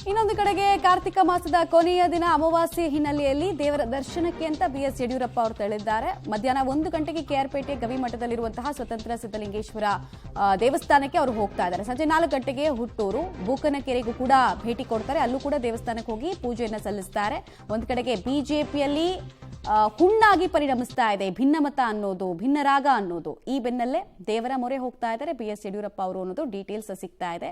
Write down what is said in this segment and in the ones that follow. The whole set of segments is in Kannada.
ಇನ್ನೊಂದು ಕಡೆಗೆ ಕಾರ್ತಿಕ ಮಾಸದ ಕೊನೆಯ ದಿನ ಅಮಾವಾಸ್ಯೆ ಹಿನ್ನೆಲೆಯಲ್ಲಿ ದೇವರ ದರ್ಶನಕ್ಕೆ ಅಂತ ಬಿಎಸ್ ಯಡಿಯೂರಪ್ಪ ಅವರು ತೆರಳಿದ್ದಾರೆ. ಮಧ್ಯಾಹ್ನ 1 ಗಂಟೆಗೆ ಕೆಆರ್ಪೇಟೆ ಗವಿಮಠದಲ್ಲಿರುವಂತಹ ಸ್ವತಂತ್ರ ಸಿದ್ದಲಿಂಗೇಶ್ವರ ದೇವಸ್ಥಾನಕ್ಕೆ ಅವರು ಹೋಗ್ತಾ ಇದ್ದಾರೆ. ಸಂಜೆ 4 ಗಂಟೆಗೆ ಹುಟ್ಟೂರು ಬೂಕನಕೆರೆಗೂ ಕೂಡ ಭೇಟಿ ಕೊಡ್ತಾರೆ. ಅಲ್ಲೂ ಕೂಡ ದೇವಸ್ಥಾನಕ್ಕೆ ಹೋಗಿ ಪೂಜೆಯನ್ನು ಸಲ್ಲಿಸ್ತಾರೆ. ಒಂದು ಕಡೆಗೆ ಬಿಜೆಪಿಯಲ್ಲಿ ಹುಣ್ಣಾಗಿ ಪರಿಣಮಿಸ್ತಾ ಇದೆ ಭಿನ್ನಮತ ಅನ್ನೋದು, ಭಿನ್ನರಾಗ ಅನ್ನೋದು. ಈ ಬೆನ್ನಲ್ಲೇ ದೇವರ ಮೊರೆ ಹೋಗ್ತಾ ಇದ್ದಾರೆ ಬಿಎಸ್ ಯಡಿಯೂರಪ್ಪ ಅವರು ಅನ್ನೋದು ಡೀಟೇಲ್ಸ್ ಸಿಗ್ತಾ ಇದೆ.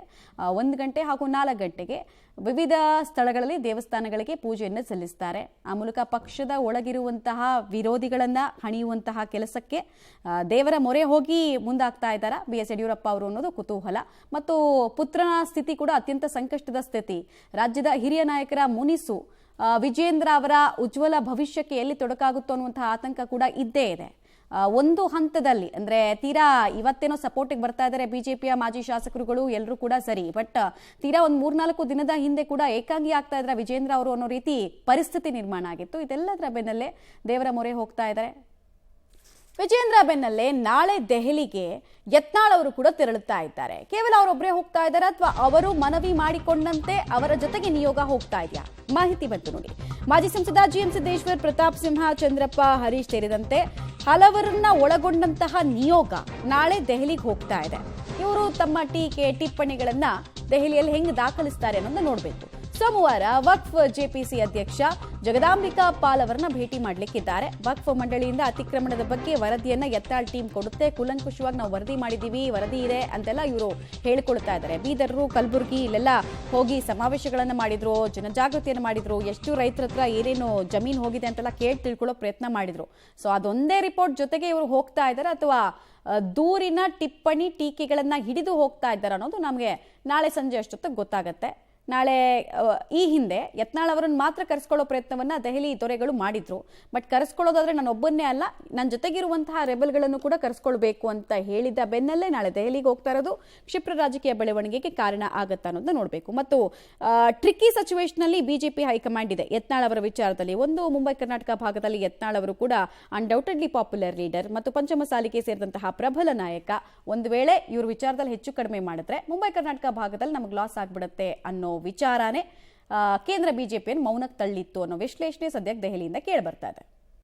1 ಗಂಟೆ ಹಾಗೂ 4 ಗಂಟೆಗೆ ವಿವಿಧ ಸ್ಥಳಗಳಲ್ಲಿ ದೇವಸ್ಥಾನಗಳಿಗೆ ಪೂಜೆಯನ್ನು ಸಲ್ಲಿಸ್ತಾರೆ. ಆ ಮೂಲಕ ಪಕ್ಷದ ಒಳಗಿರುವಂತಹ ವಿರೋಧಿಗಳನ್ನ ಹಣಿಯುವಂತಹ ಕೆಲಸಕ್ಕೆ ದೇವರ ಮೊರೆ ಹೋಗಿ ಮುಂದಾಗ್ತಾ ಇದ್ದಾರೆ ಬಿಎಸ್ ಯಡಿಯೂರಪ್ಪ ಅವರು ಅನ್ನೋದು ಕುತೂಹಲ. ಮತ್ತು ಪುತ್ರನ ಸ್ಥಿತಿ ಕೂಡ ಅತ್ಯಂತ ಸಂಕಷ್ಟದ ಸ್ಥಿತಿ. ರಾಜ್ಯದ ಹಿರಿಯ ನಾಯಕರ ಮುನಿಸು ವಿಜೇಂದ್ರ ಅವರ ಉಜ್ವಲ ಭವಿಷ್ಯಕ್ಕೆ ಎಲ್ಲಿ ತೊಡಕಾಗುತ್ತೋ ಅನ್ನುವಂತಹ ಆತಂಕ ಕೂಡ ಇದ್ದೇ ಇದೆ. ಒಂದು ಹಂತದಲ್ಲಿ ಅಂದ್ರೆ ತೀರಾ ಇವತ್ತೇನೋ ಸಪೋರ್ಟಿಗೆ ಬರ್ತಾ ಇದ್ದಾರೆ ಬಿಜೆಪಿಯ ಮಾಜಿ ಶಾಸಕರುಗಳು ಎಲ್ಲರೂ ಕೂಡ ಸರಿ, ಬಟ್ ತೀರಾ ಒಂದು 3-4 ದಿನದ ಹಿಂದೆ ಕೂಡ ಏಕಾಂಗಿ ಆಗ್ತಾ ಇದ್ದಾರೆ ವಿಜೇಂದ್ರ ಅವರು ಅನ್ನೋ ರೀತಿ ಪರಿಸ್ಥಿತಿ ನಿರ್ಮಾಣ ಆಗಿತ್ತು. ಇದೆಲ್ಲದರ ಬೆನ್ನಲ್ಲೇ ದೇವರ ಮೊರೆ ಹೋಗ್ತಾ ಇದ್ದಾರೆ. ವಿಜೇಂದ್ರ ಬೆನ್ನಲ್ಲೇ ನಾಳೆ ದೆಹಲಿಗೆ ಯತ್ನಾಳ್ ಅವರು ಕೂಡ ತೆರಳುತ್ತಾ ಇದ್ದಾರೆ. ಕೇವಲ ಅವರೊಬ್ಬರೇ ಹೋಗ್ತಾ ಇದ್ದಾರೆ ಅಥವಾ ಅವರು ಮನವಿ ಮಾಡಿಕೊಂಡಂತೆ ಅವರ ಜೊತೆಗೆ ನಿಯೋಗ ಹೋಗ್ತಾ ಇದೆಯಾ? ಮಾಹಿತಿ ಬಂತು ನೋಡಿ. ಮಾಜಿ ಸಂಸದ ಜಿಎಂ ಸಿದ್ದೇಶ್ವರ್, ಪ್ರತಾಪ್ ಸಿಂಹ, ಚಂದ್ರಪ್ಪ, ಹರೀಶ್ ಸೇರಿದಂತೆ ಹಲವರನ್ನ ಒಳಗೊಂಡಂತಹ ನಿಯೋಗ ನಾಳೆ ದೆಹಲಿಗೆ ಹೋಗ್ತಾ ಇದೆ. ಇವರು ತಮ್ಮ ಟೀಕೆ ಟಿಪ್ಪಣಿಗಳನ್ನ ದೆಹಲಿಯಲ್ಲಿ ಹೆಂಗ್ ದಾಖಲಿಸ್ತಾರೆ ಅನ್ನೋದನ್ನ ನೋಡಬೇಕು. ಸೋಮವಾರ ವಕ್ಫ್ ಜೆಪಿಸಿ ಅಧ್ಯಕ್ಷ ಜಗದಾಂಬಿಕಾ ಪಾಲ್ ಅವರನ್ನ ಭೇಟಿ ಮಾಡಲಿಕ್ಕಿದ್ದಾರೆ. ವಕ್ಫ್ ಮಂಡಳಿಯಿಂದ ಅತಿಕ್ರಮಣದ ಬಗ್ಗೆ ವರದಿಯನ್ನ ಯತ್ನಾಳ್ ಟೀಮ್ ಕೊಡುತ್ತೆ. ಕೂಲಂಕುಷವಾಗಿ ನಾವು ವರದಿ ಮಾಡಿದೀವಿ, ವರದಿ ಇದೆ ಅಂತೆಲ್ಲ ಇವರು ಹೇಳಿಕೊಳ್ತಾ ಇದ್ದಾರೆ. ಬೀದರ್, ಕಲಬುರಗಿ ಇಲ್ಲೆಲ್ಲ ಹೋಗಿ ಸಮಾವೇಶಗಳನ್ನ ಮಾಡಿದ್ರು, ಜನಜಾಗೃತಿಯನ್ನು ಮಾಡಿದ್ರು, ಎಷ್ಟು ರೈತರ ಹತ್ರ ಏನೇನು ಜಮೀನು ಹೋಗಿದೆ ಅಂತೆಲ್ಲ ಕೇಳಿ ತಿಳ್ಕೊಳ್ಳೋ ಪ್ರಯತ್ನ ಮಾಡಿದ್ರು. ಸೊ ಅದೊಂದೇ ರಿಪೋರ್ಟ್ ಜೊತೆಗೆ ಇವರು ಹೋಗ್ತಾ ಇದ್ದಾರೆ ಅಥವಾ ದೂರಿನ ಟಿಪ್ಪಣಿ ಟೀಕೆಗಳನ್ನ ಹಿಡಿದು ಹೋಗ್ತಾ ಇದ್ದಾರೆ ಅನ್ನೋದು ನಮಗೆ ನಾಳೆ ಸಂಜೆ ಅಷ್ಟೊತ್ತಿಗೆ ಗೊತ್ತಾಗತ್ತೆ. ನಾಳೆ ಈ ಹಿಂದೆ ಯತ್ನಾಳ್ ಅವರನ್ನು ಮಾತ್ರ ಕರೆಸ್ಕೊಳ್ಳೋ ಪ್ರಯತ್ನವನ್ನ ದೆಹಲಿ ದೊರೆಗಳು ಮಾಡಿದ್ರು. ಬಟ್ ಕರೆಸ್ಕೊಳ್ಳೋದಾದ್ರೆ ನಾನು ಒಬ್ಬನ್ನೇ ಅಲ್ಲ, ನನ್ನ ಜೊತೆಗಿರುವಂತಹ ರೆಬಲ್ಗಳನ್ನು ಕೂಡ ಕರೆಸ್ಕೊಳ್ಬೇಕು ಅಂತ ಹೇಳಿದ ಬೆನ್ನಲ್ಲೇ ನಾಳೆ ದೆಹಲಿಗೆ ಹೋಗ್ತಾ ಇರೋದು ಕ್ಷಿಪ್ರ ರಾಜಕೀಯ ಬೆಳವಣಿಗೆಗೆ ಕಾರಣ ಆಗತ್ತಾ ಅನ್ನೋದನ್ನ ನೋಡಬೇಕು. ಮತ್ತು ಟ್ರಿಕ್ಕಿ ಸಿಚುವೇಶನ್ ಅಲ್ಲಿ ಬಿಜೆಪಿ ಹೈಕಮಾಂಡ್ ಇದೆ ಯತ್ನಾಳ್ ಅವರ ವಿಚಾರದಲ್ಲಿ. ಒಂದು ಮುಂಬೈ ಕರ್ನಾಟಕ ಭಾಗದಲ್ಲಿ ಯತ್ನಾಳ್ ಅವರು ಕೂಡ ಅನ್ಡೌಟೆಡ್ಲಿ ಪಾಪ್ಯುಲರ್ ಲೀಡರ್ ಮತ್ತು ಪಂಚಮಸಾಲಿಗೆ ಸೇರಿದಂತಹ ಪ್ರಬಲ ನಾಯಕ. ಒಂದು ವೇಳೆ ಇವ್ರ ವಿಚಾರದಲ್ಲಿ ಹೆಚ್ಚು ಕಡಿಮೆ ಮಾಡಿದ್ರೆ ಮುಂಬೈ ಕರ್ನಾಟಕ ಭಾಗದಲ್ಲಿ ನಮಗೆ ಲಾಸ್ ಆಗ್ಬಿಡುತ್ತೆ ಅನ್ನೋ ವಿಚಾರನೇ ಕೇಂದ್ರ ಬಿಜೆಪಿಯನ್ನು ಮೌನಕ್ಕೆ ತಳ್ಳಿತ್ತು ಅನ್ನೋ ವಿಶ್ಲೇಷಣೆ ಸದ್ಯಕ್ಕೆ ದೆಹಲಿಯಿಂದ ಕೇಳಿ ಬರ್ತಾ ಇದೆ.